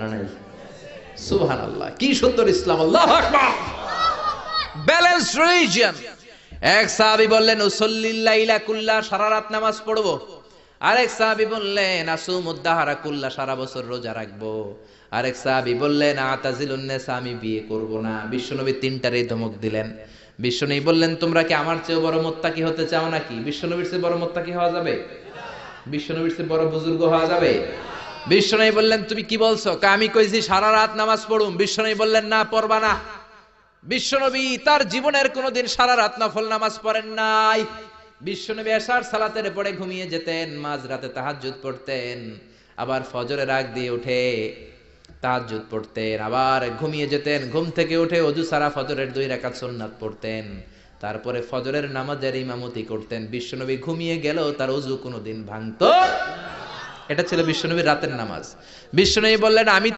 না নাই? সুবহানাল্লাহ, কি সুন্দর ইসলাম! আল্লাহু আকবার। Balance religion. এক সাহাবী বললেন উসাল্লিল লাইলা কুল্লা, সারা রাত নামাজ পড়বো। আরেক সাহাবী বললেন আসুমুদ দাহরা কুল্লা, সারা বছর রোজা রাখবো। আরেক সাহাবী বললেন আতাজিলুন নিসা, আমি বিয়ে করব না। বিশ্বনবী তিনটারই ধমক দিলেন। বিশ্বনবী বললেন তোমরা কি আমার চেয়ে বড় মুত্তাকি হতে চাও নাকি? বিশ্বনবীর চেয়ে বড় মুত্তাকি হওয়া যাবে? বিশ্বনবীর চেয়ে বড় বুজুর্গ হওয়া যাবে? বিশ্বনবী বললেন তুমি কি বলছো? আমি কইছি সারা রাত নামাজ পড়ুম। বিশ্বনবী বললেন না, পড়বা না। বিশ্বনবী তার জীবনের কোনোদিন সারা রাত নফল নামাজ পড়েন নাই। বিশ্বনবী এশার সালাতের পরে ঘুমিয়ে যেতেন, মাঝরাতে তাহাজ্জুদ পড়তেন, আবার ফজরের আগ দিয়ে উঠে তাহাজ্জুদ পড়তেন, আবার ঘুমিয়ে যেতেন, ঘুম থেকে উঠে ওযু সারা ফজরের 2 রাকাত সুন্নাত পড়তেন, তারপরে ফজরের নামাজের ইমামতি করতেন। বিশ্বনবী ঘুমিয়ে গেলেও তার ওযু কোনোদিন ভাঙতো। এটা ছিল বিশ্বনবীর রাতের নামাজ। বিশ্বনবী বললেন আমি